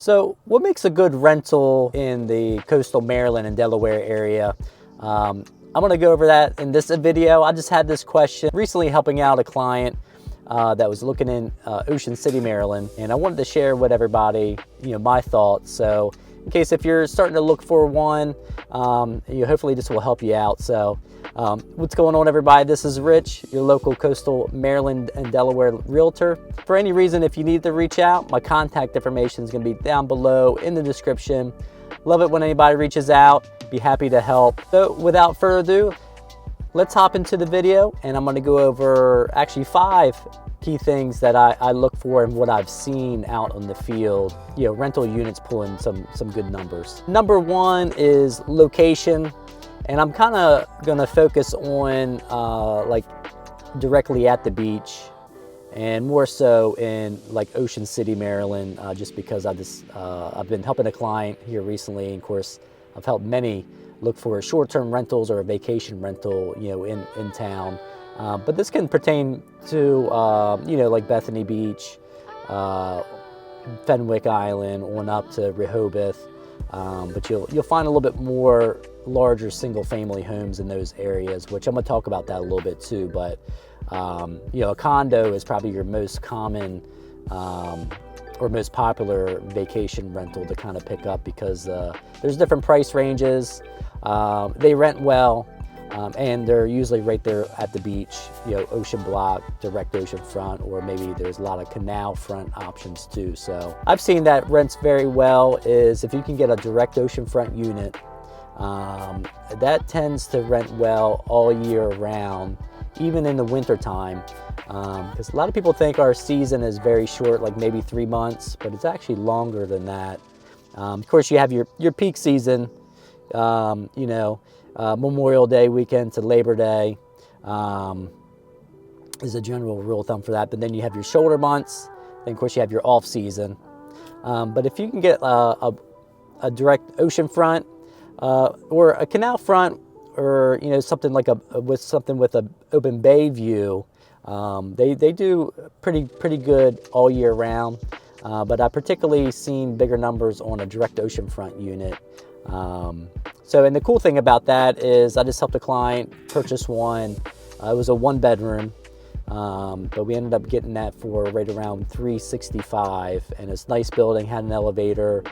So what makes a good rental in the coastal Maryland and Delaware area? I'm going to go over that in this video. I just had this question recently helping out a client that was looking in Ocean City, Maryland, and I wanted to share with everybody, my thoughts. So in case if you're starting to look for one, hopefully this will help you out. So what's going on, everybody? This is Rich, your local coastal Maryland and Delaware realtor. For any reason, if you need to reach out, my contact information is going to be down below in the description. Love it when anybody reaches out. Be happy to help. So without further ado, let's hop into the video, and I'm going to go over actually 5 key things that I look for and what I've seen out on the field. Rental units pulling some good numbers. Number 1 is location, and I'm kind of going to focus on like directly at the beach, and more so in like Ocean City, Maryland, just because I've been helping a client here recently, and of course I've helped many look for short-term rentals or a vacation rental, in town. But this can pertain to, like Bethany Beach, Fenwick Island, on up to Rehoboth. But you'll find a little bit more larger single-family homes in those areas, which I'm going to talk about that a little bit too. But a condo is probably your most common or most popular vacation rental to kind of pick up, because there's different price ranges. They rent well, and they're usually right there at the beach, ocean block, direct ocean front, or maybe there's a lot of canal front options too. So I've seen that rents very well is if you can get a direct ocean front unit, that tends to rent well all year round, even in the winter time, because a lot of people think our season is very short, like maybe 3 months, but it's actually longer than that. Of course, you have your peak season, Memorial Day weekend to Labor Day is a general rule of thumb for that. But then you have your shoulder months, then of course you have your off season. But if you can get a direct ocean front or a canal front, or something like with an open bay view, they do pretty good all year round. But I particularly seen bigger numbers on a direct ocean front unit. And the cool thing about that is I just helped a client purchase one. It was a 1-bedroom, but we ended up getting that for right around $365, and it's a nice building, had an elevator,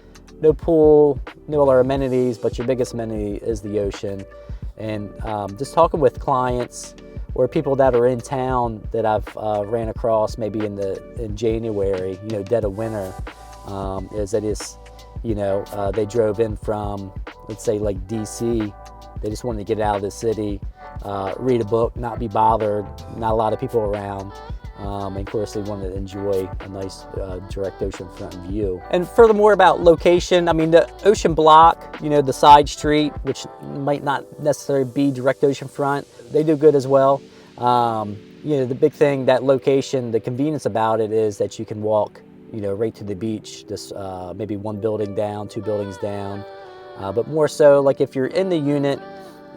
no pool, no other amenities, but your biggest amenity is the ocean. And just talking with clients or people that are in town that I've ran across maybe in January, dead of winter, is that they drove in from, let's say, like DC. They just wanted to get out of the city, read a book, not be bothered, not a lot of people around. And of course, they wanted to enjoy a nice direct oceanfront view. And furthermore about location, the ocean block, the side street, which might not necessarily be direct oceanfront, they do good as well. The big thing, that location, the convenience about it is that you can walk right to the beach, just maybe 1 building down, 2 buildings down. But more so, like if you're in the unit,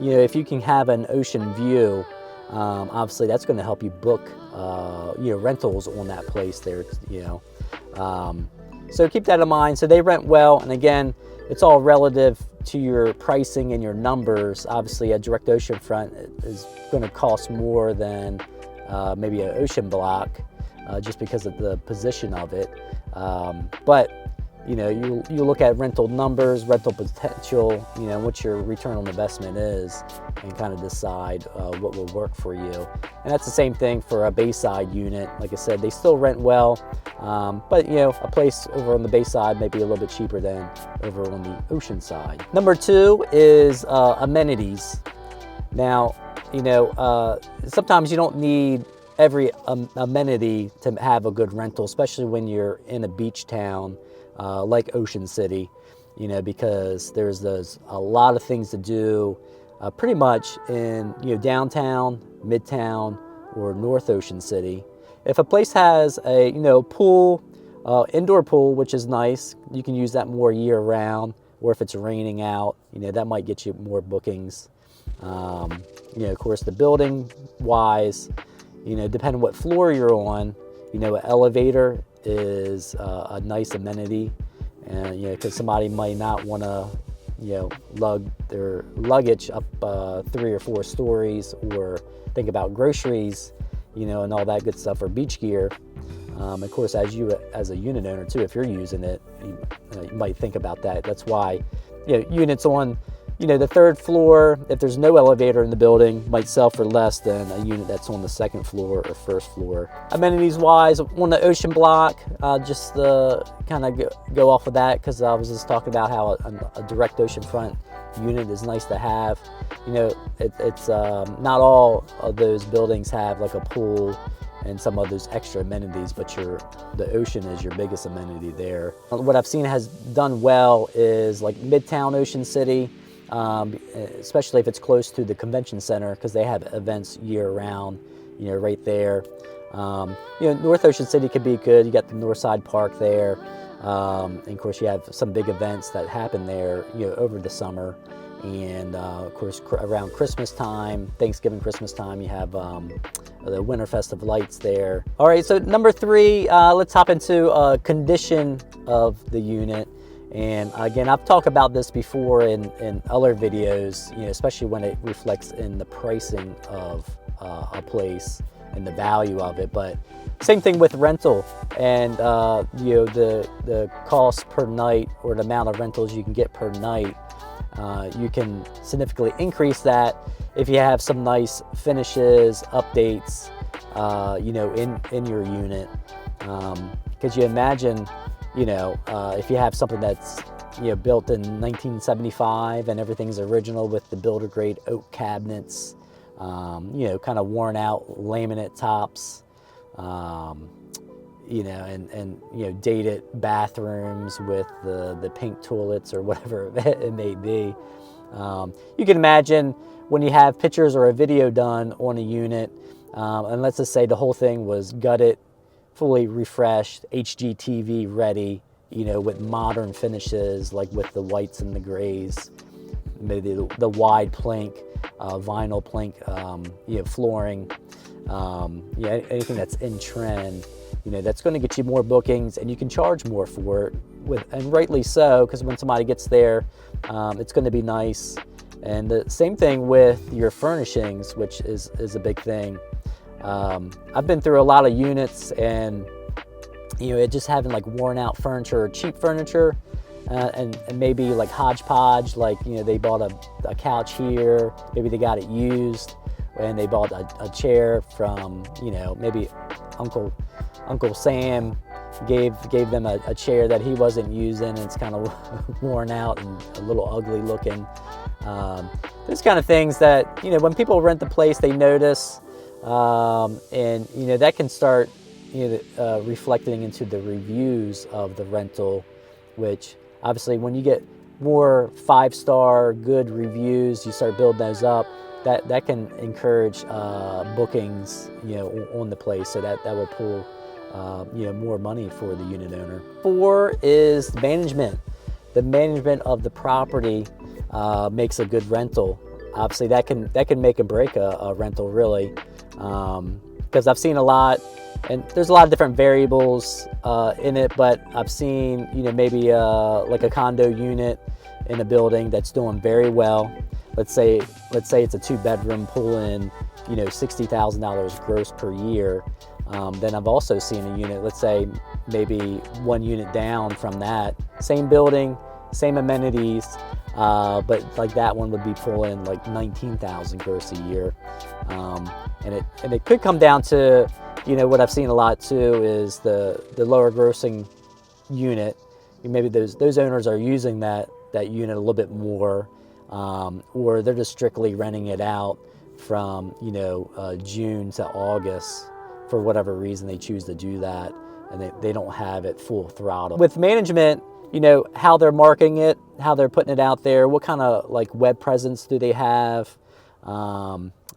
if you can have an ocean view, obviously that's going to help you book, rentals on that place there, So keep that in mind. So they rent well, and again, it's all relative to your pricing and your numbers. Obviously, a direct ocean front is going to cost more than maybe an ocean block, just because of the position of it. But you look at rental numbers, rental potential, what your return on investment is, and kind of decide what will work for you. And that's the same thing for a bayside unit. Like I said, they still rent well, but a place over on the bayside may be a little bit cheaper than over on the ocean side. Number 2 is amenities. Now, sometimes you don't need every amenity to have a good rental, especially when you're in a beach town like Ocean City, because there's a lot of things to do pretty much in downtown, midtown, or North Ocean City. If a place has a pool, indoor pool, which is nice, you can use that more year round, or if it's raining out, that might get you more bookings. Of course, the building wise, depending on what floor you're on, an elevator is a nice amenity. and because somebody might not want to lug their luggage up 3 or 4 stories, or think about groceries, and all that good stuff, or beach gear. Of course, as a unit owner too, if you're using it, you might think about that. That's why units on the 3rd floor, if there's no elevator in the building, might sell for less than a unit that's on the 2nd floor or 1st floor. Amenities wise, on the ocean block, just kind of go off of that, because I was just talking about how a direct oceanfront unit is nice to have. It's not all of those buildings have like a pool and some of those extra amenities, but the ocean is your biggest amenity there. What I've seen has done well is like Midtown Ocean City, especially if it's close to the convention center, because they have events year round, right there. North Ocean City could be good. You got the Northside Park there. And of course you have some big events that happen there, over the summer. And of course around Christmas time, Thanksgiving, Christmas time, you have the Winter Festive Lights there. All right, so number 3, let's hop into condition of the unit. And again, I've talked about this before in other videos, especially when it reflects in the pricing of a place and the value of it. But same thing with rental, and the cost per night, or the amount of rentals you can get per night. You can significantly increase that if you have some nice finishes, updates, in your unit. Because you imagine, if you have something that's built in 1975 and everything's original with the builder grade oak cabinets, kind of worn out laminate tops, and dated bathrooms with the pink toilets or whatever it may be. You can imagine when you have pictures or a video done on a unit, and let's just say the whole thing was gutted, fully refreshed, HGTV ready, with modern finishes, like with the whites and the grays, maybe the wide plank, vinyl plank, flooring, anything that's in trend, that's going to get you more bookings, and you can charge more for it, and rightly so, because when somebody gets there, it's going to be nice. And the same thing with your furnishings, which is a big thing. I've been through a lot of units, and it just having like worn out furniture or cheap furniture, and maybe like hodgepodge, like they bought a couch here, maybe they got it used, and they bought a chair from maybe Uncle Sam gave them a chair that he wasn't using, and it's kind of worn out and a little ugly looking. Those kind of things that when people rent the place, they notice, and that can start reflecting into the reviews of the rental, which obviously when you get more 5-star good reviews, you start building those up, that can encourage bookings on the place, so that will pull more money for the unit owner. 4 is management. The management of the property makes a good rental. Obviously that can make and break a rental, really, because I've seen a lot, and there's a lot of different variables in it, but I've seen maybe like a condo unit in a building that's doing very well. Let's say it's a 2-bedroom, pulling $60,000 gross per year. Then I've also seen a unit, let's say maybe 1 unit down from that, same building, same amenities, but like that one would be pulling like $19,000 gross a year. And it could come down to, what I've seen a lot too is the lower grossing unit. Maybe those owners are using that unit a little bit more, or they're just strictly renting it out from June to August for whatever reason they choose to do that, and they don't have it full throttle. With management, how they're marketing it, how they're putting it out there, what kind of like web presence do they have,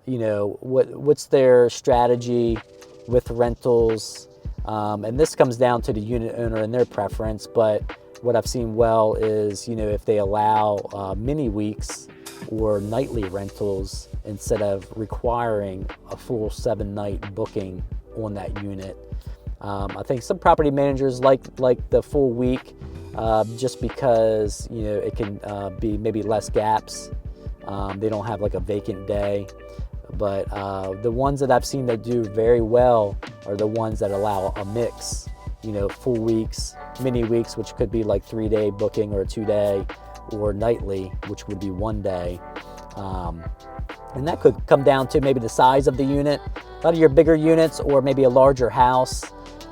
what's their strategy with rentals, and this comes down to the unit owner and their preference. But what I've seen well is if they allow mini weeks or nightly rentals instead of requiring a full 7-night booking on that unit. I think some property managers like the full week, just because, you know, it can be maybe less gaps. They don't have like a vacant day. But the ones that I've seen that do very well are the ones that allow a mix, you know, full weeks, mini weeks, which could be like 3-day booking or a 2-day, or nightly, which would be 1 day. And that could come down to maybe the size of the unit. A lot of your bigger units, or maybe a larger house,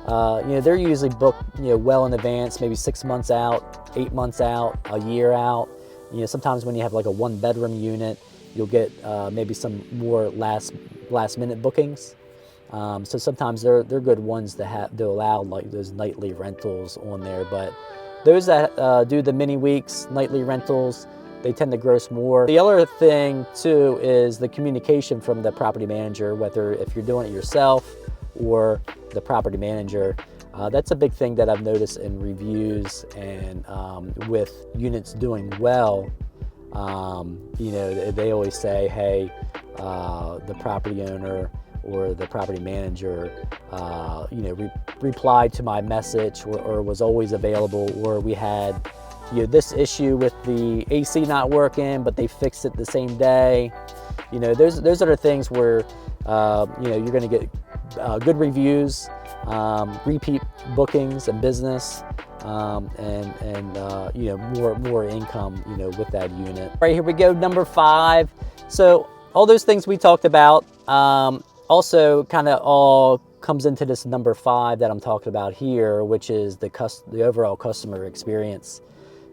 you know, they're usually booked, you know, well in advance, maybe 6 months out, 8 months out, a year out. You know, sometimes when you have like a 1-bedroom unit, you'll get maybe some more last minute bookings. So sometimes they're good ones to allow like those nightly rentals on there. But those that do the mini weeks, nightly rentals, they tend to gross more. The other thing too is the communication from the property manager, whether if you're doing it yourself or the property manager. That's a big thing that I've noticed in reviews, and with units doing well. You know, they always say, hey, the property owner or the property manager, you know, replied to my message, or was always available, or we had, you know, this issue with the AC not working, but they fixed it the same day. You know, those are the things where, you know, you're going to get good reviews, repeat bookings and business. You know, more income, you know, with that unit. All right, here we go, number 5. So all those things we talked about, also kind of all comes into this number 5 that I'm talking about here, which is the overall customer experience.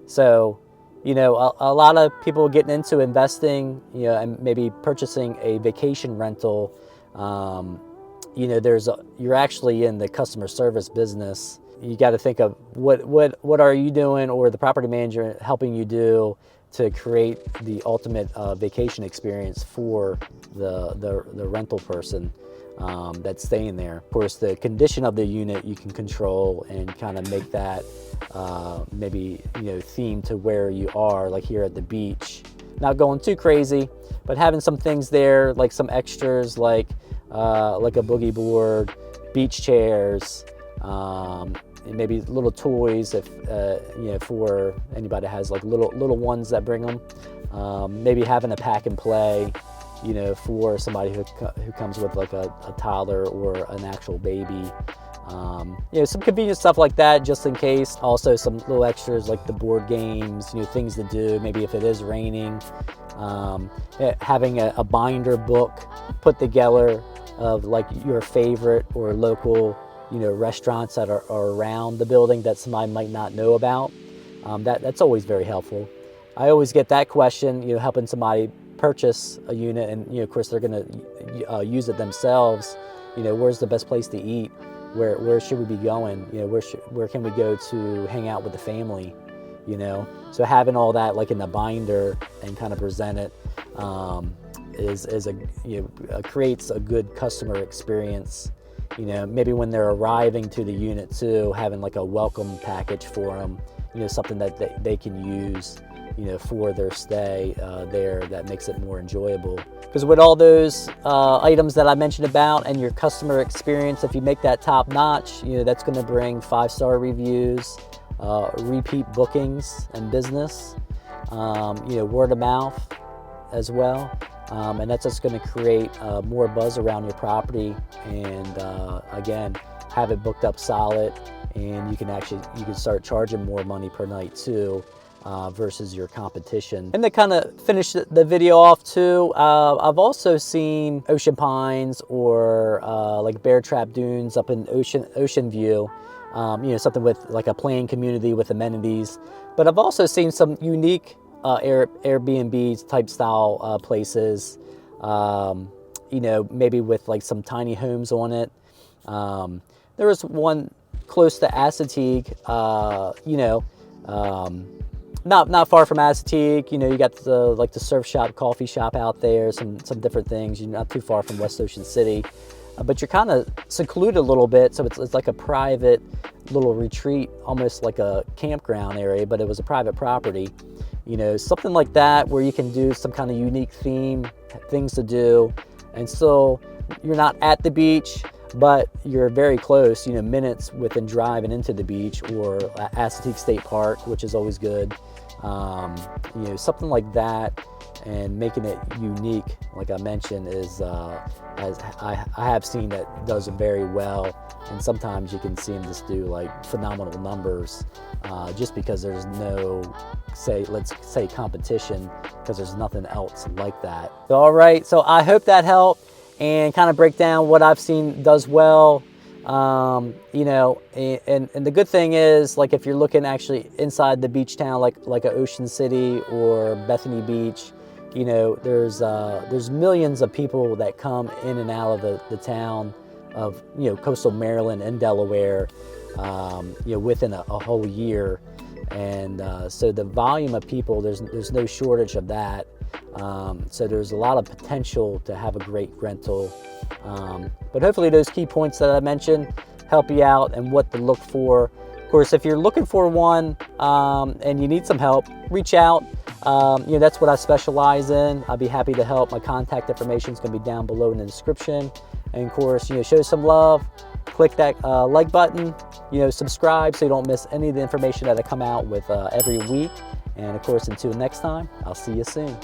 So, you know, a lot of people getting into investing, you know, and maybe purchasing a vacation rental, you know, you're actually in the customer service business. You got to think of what are you doing, or the property manager helping you do, to create the ultimate vacation experience for the rental person that's staying there. Of course, the condition of the unit you can control and kind of make that maybe, you know, themed to where you are, like here at the beach. Not going too crazy, but having some things there, like some extras, like a boogie board, beach chairs, and maybe little toys, if you know, for anybody that has like little ones that bring them. Maybe having a pack and play, you know, for somebody who comes with like a toddler or an actual baby. You know, some convenient stuff like that, just in case. Also some little extras like the board games, you know, things to do, maybe if it is raining. Having a binder book put together of like your favorite or local, you know, restaurants that are around the building that somebody might not know about. That's always very helpful. I always get that question, you know, helping somebody purchase a unit, and, you know, of course they're going to use it themselves. You know, where's the best place to eat? Where should we be going? You know, where can we go to hang out with the family? You know, so having all that like in the binder and kind of present it is a, you know, creates a good customer experience. You know, maybe when they're arriving to the unit too, having like a welcome package for them, you know, something that they can use, you know, for their stay there, that makes it more enjoyable. Because with all those items that I mentioned about, and your customer experience, if you make that top notch, you know, that's going to bring 5-star reviews, repeat bookings and business, you know, word of mouth as well. And that's just going to create more buzz around your property, and again, have it booked up solid, and you can start charging more money per night too, versus your competition. And to kind of finish the video off too, I've also seen Ocean Pines or like Bear Trap Dunes up in Ocean View, you know, something with like a playing community with amenities. But I've also seen some unique Airbnb type style places, you know, maybe with like some tiny homes on it. There was one close to Assateague, you know, not far from Assateague. You know, you got the surf shop, coffee shop out there, some different things. You're not too far from West Ocean City, but you're kind of secluded a little bit, so it's like a private little retreat, almost like a campground area, but it was a private property. You know, something like that where you can do some kind of unique theme, things to do, and still you're not at the beach, but you're very close, you know, minutes within driving into the beach, or Assateague State Park, which is always good. You know, something like that, and making it unique, like I mentioned, is as I have seen that does it very well. And sometimes you can see them just do like phenomenal numbers, just because there's no, let's say competition, because there's nothing else like that. All right, so I hope that helped and kind of break down what I've seen does well. You know, and the good thing is, like, if you're looking actually inside the beach town, like a Ocean City or Bethany Beach, you know, there's millions of people that come in and out of the town of, you know, coastal Maryland and Delaware, you know, within a whole year. And so the volume of people, there's no shortage of that. So there's a lot of potential to have a great rental. But hopefully those key points that I mentioned help you out and what to look for. Of course, if you're looking for one and you need some help, reach out. You know, that's what I specialize in. I'll be happy to help. My contact information is going to be down below in the description. And of course, you know, show some love. Click that like button. You know, subscribe so you don't miss any of the information that I come out with every week. And of course, until next time, I'll see you soon.